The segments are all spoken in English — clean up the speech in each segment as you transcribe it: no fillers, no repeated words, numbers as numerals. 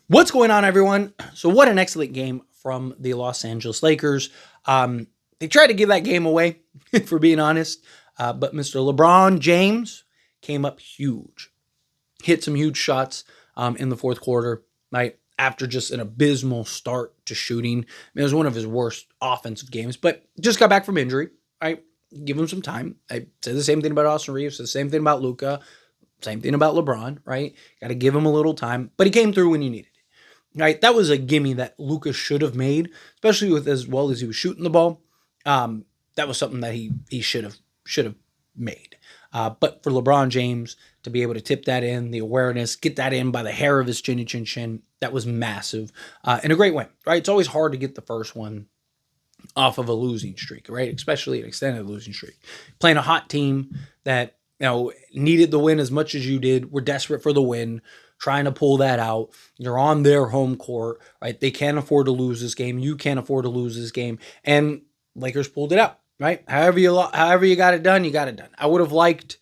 What's going on, everyone? So, what an excellent game from the Los Angeles Lakers. They tried to give that game away, for being honest, but Mr. LeBron James came up huge, hit some huge shots in the fourth quarter, right? After just an abysmal start to shooting. I mean, it was one of his worst offensive games, but just got back from injury, right? Give him some time. I said the same thing about Austin Reeves, the same thing about Luka, same thing about LeBron, right? Got to give him a little time, but he came through when you needed it. Right, that was a gimme that Lucas should have made, especially with as well as he was shooting the ball. That was something that he should have made. But for LeBron James to be able to tip that in, the awareness, get that in by the hair of his chinny chin chin, that was massive and a great win. Right, it's always hard to get the first one off of a losing streak, right? Especially an extended losing streak. Playing a hot team that needed the win as much as you did. We're desperate for the win, trying to pull that out. You're on their home court, right? They can't afford to lose this game. You can't afford to lose this game, and Lakers pulled it out, right? However you got it done, you got it done. I would have liked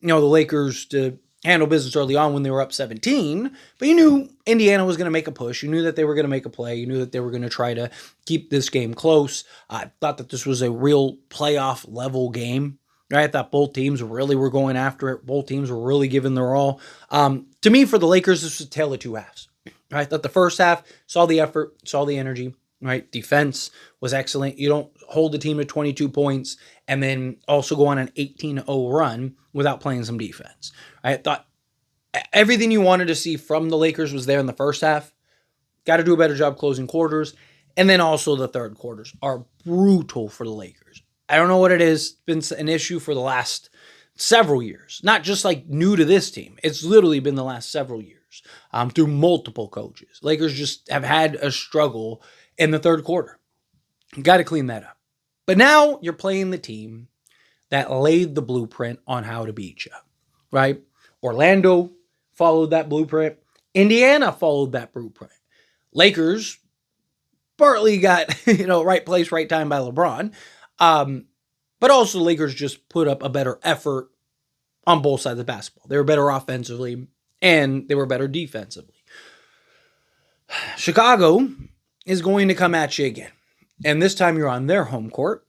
the Lakers to handle business early on when they were up 17, but you knew Indiana was going to make a push. You knew that they were going to make a play. You knew that they were going to try to keep this game close. I thought that this was a real playoff level game. Right? I thought both teams really were going after it. Both teams were really giving their all. To me, for the Lakers, this was a tale of two halves. Right? I thought the first half saw the effort, saw the energy. Right? Defense was excellent. You don't hold the team to 22 points and then also go on an 18-0 run without playing some defense. I thought everything you wanted to see from the Lakers was there in the first half. Got to do a better job closing quarters. And then also the third quarters are brutal for the Lakers. I don't know what it is. It's been an issue for the last several years. Not just like new to this team. It's literally been the last several years through multiple coaches. Lakers just have had a struggle in the third quarter. You got to clean that up. But now you're playing the team that laid the blueprint on how to beat you, right? Orlando followed that blueprint. Indiana followed that blueprint. Lakers partly got, right place, right time by LeBron. But also the Lakers just put up a better effort on both sides of the basketball. They were better offensively and they were better defensively. Chicago is going to come at you again. And this time you're on their home court.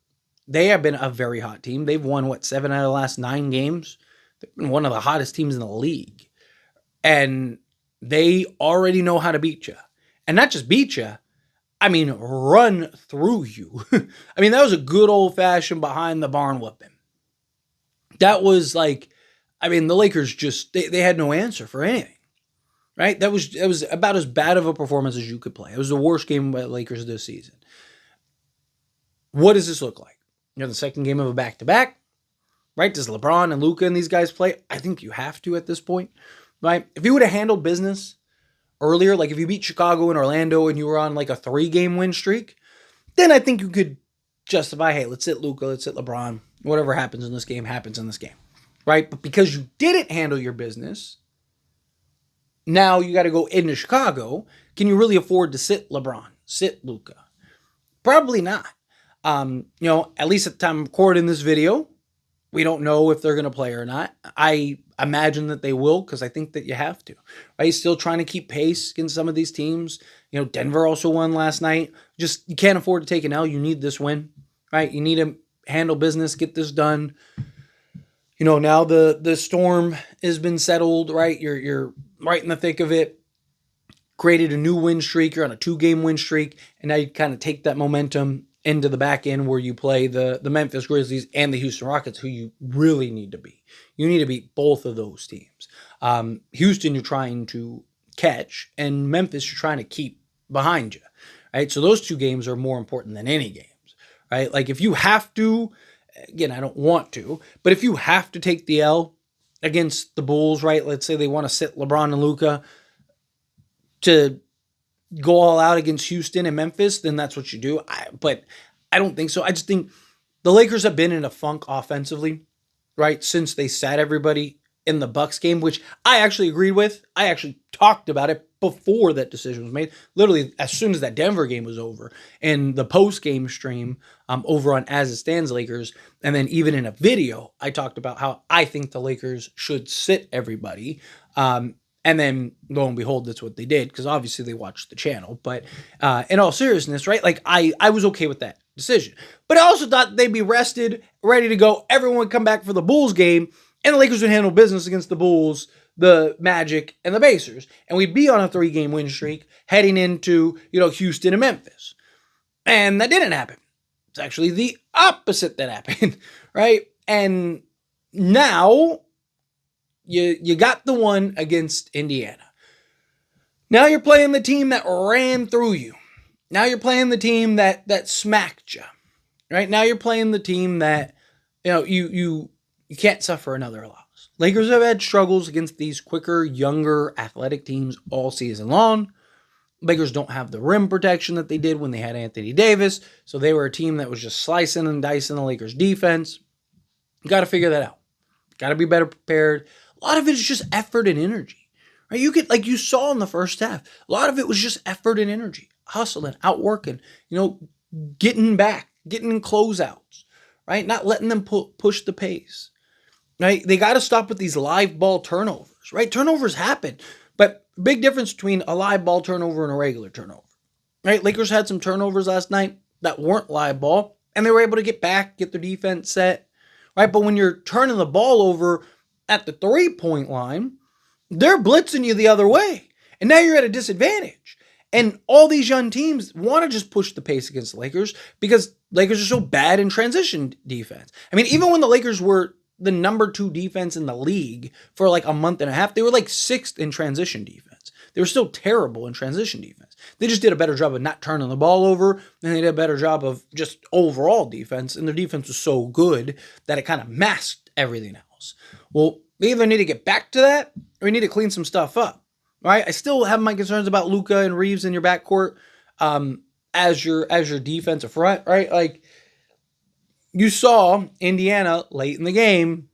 They have been a very hot team. They've won, 7 out of the last 9 games? They've been one of the hottest teams in the league. And they already know how to beat you. And not just beat you, run through you. That was a good old-fashioned behind the barn whooping. That was the Lakers just, they had no answer for anything. Right? That was about as bad of a performance as you could play. It was the worst game by the Lakers this season. What does this look like? The second game of a back-to-back, right? Does LeBron and Luka and these guys play? I think you have to at this point, right? If you would have handled business earlier, like if you beat Chicago and Orlando and you were on a 3-game win streak, then I think you could justify, hey, let's sit Luka, let's sit LeBron. Whatever happens in this game happens in this game, right? But because you didn't handle your business, now you got to go into Chicago. Can you really afford to sit LeBron, sit Luka? Probably not. At least at the time I'm recording this video, we don't know if they're going to play or not. I imagine that they will because I think that you have to. Right? Still trying to keep pace against some of these teams. Denver also won last night. Just you can't afford to take an L. You need this win, right? You need to handle business, get this done. Now the storm has been settled, right? You're right in the thick of it. Created a new win streak. You're on a 2-game win streak, and now you kind of take that momentum into the back end where you play the Memphis Grizzlies and the Houston Rockets, who you really need to beat. You need to beat both of those teams. Houston, you're trying to catch, and Memphis, you're trying to keep behind you, right? So those 2 games are more important than any games, right? Like if you have to, again, I don't want to, but if you have to take the L against the Bulls, right? Let's say they want to sit LeBron and Luka to go all out against Houston and Memphis, then that's what you do. But I don't think so. I just think the Lakers have been in a funk offensively, right, since they sat everybody in the Bucks game, which I actually agreed with. I actually talked about it before that decision was made. Literally, as soon as that Denver game was over, and the post-game stream over on As It Stands Lakers, and then even in a video, I talked about how I think the Lakers should sit everybody. And then lo and behold, that's what they did, because obviously they watched the channel. But in all seriousness, right? Like I was okay with that decision. But I also thought they'd be rested, ready to go. Everyone would come back for the Bulls game, and the Lakers would handle business against the Bulls, the Magic, and the Pacers. And we'd be on a 3-game win streak heading into, Houston and Memphis. And that didn't happen. It's actually the opposite that happened, right? And now you got the one against Indiana. Now you're playing the team that ran through you. Now you're playing the team that smacked you, right? Now you're playing the team that you can't suffer another loss. Lakers have had struggles against these quicker, younger, athletic teams all season long. Lakers don't have the rim protection that they did when they had Anthony Davis, so they were a team that was just slicing and dicing the Lakers defense. You got to figure that out. Got to be better prepared. A lot of it is just effort and energy, right? You could, like you saw in the first half, a lot of it was just effort and energy, hustling, outworking, getting back, getting in closeouts, right? Not letting them push the pace, right? They got to stop with these live ball turnovers, right? Turnovers happen, but big difference between a live ball turnover and a regular turnover, right? Lakers had some turnovers last night that weren't live ball, and they were able to get back, get their defense set, right? But when you're turning the ball over at the 3-point line, they're blitzing you the other way. And now you're at a disadvantage. And all these young teams want to just push the pace against the Lakers because Lakers are so bad in transition defense. I mean, even when the Lakers were the number 2 defense in the league for like a month and a half, they were like 6th in transition defense. They were still terrible in transition defense. They just did a better job of not turning the ball over, and they did a better job of just overall defense, and their defense was so good that it kind of masked everything else. Well, we either need to get back to that, or we need to clean some stuff up, right? I still have my concerns about Luka and Reeves in your backcourt as your defensive front, right? Like, you saw Indiana late in the game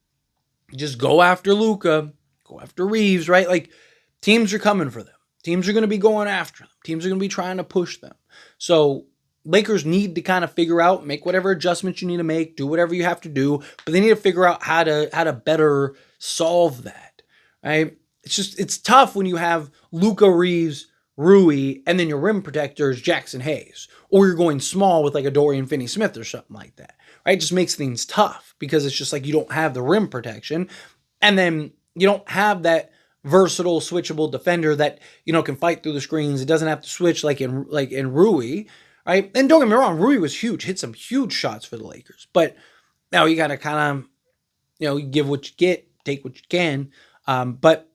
just go after Luka, go after Reeves, right? Like, teams are coming for them. Teams are going to be going after them. Teams are going to be trying to push them. So Lakers need to kind of figure out, make whatever adjustments you need to make, do whatever you have to do, but they need to figure out how to better solve that, right? It's tough when you have Luka, Reeves, Rui, and then your rim protector is Jackson Hayes, or you're going small with like a Dorian Finney-Smith or something like that, right? It just makes things tough because it's just like you don't have the rim protection, and then you don't have that versatile, switchable defender that can fight through the screens. It doesn't have to switch like in Rui, right? And don't get me wrong, Rui was huge, hit some huge shots for the Lakers, but now you got to kind of give what you get, take what you can, but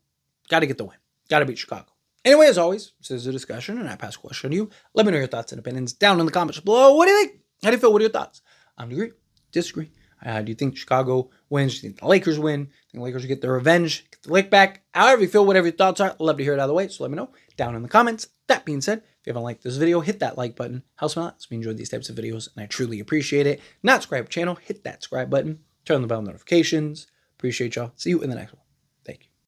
got to get the win, got to beat Chicago. Anyway, as always, this is a discussion, and I pass a question to you. Let me know your thoughts and opinions down in the comments below. What do you think? How do you feel? What are your thoughts? Do you agree? Disagree? Do you think Chicago wins? Do you think the Lakers win? Do you think the Lakers get their revenge? Get the lick back? However you feel, whatever your thoughts are, I'd love to hear it either way, so let me know down in the comments. That being said, if you haven't liked this video, hit that like button. Helps me a lot. So we enjoy these types of videos, and I truly appreciate it. Not subscribe to the channel, hit that subscribe button. Turn on the bell notifications. Appreciate y'all. See you in the next one.